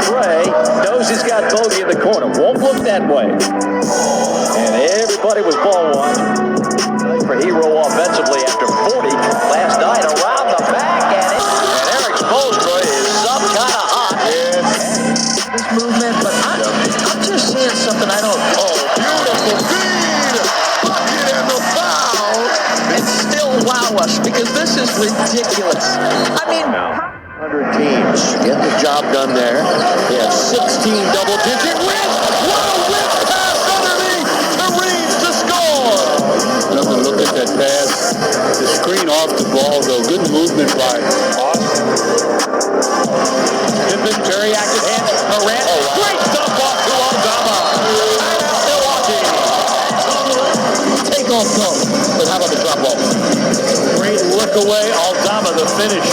Trey knows he's got Bodie in the corner. Won't look that way. And everybody was ball one. For Hero offensively after 40 last night around the back. And Eric Spoelstra is some kind of hot. This movement, but I'm just seeing something I don't. Oh, beautiful feed! Bucket and the foul! And still wow us because this is ridiculous. I mean, 100 teams get the job done there. They have 16 double-digit wins. What a whip pass underneath to Reeves to score! Nothing, look at that pass. The screen off the ball, though. Good movement by Austin. Pippen, very active hands. Morant, great dump off to Aldama. Milwaukee. Take off dunk, but how about the drop off? Great look away. Aldama the finish.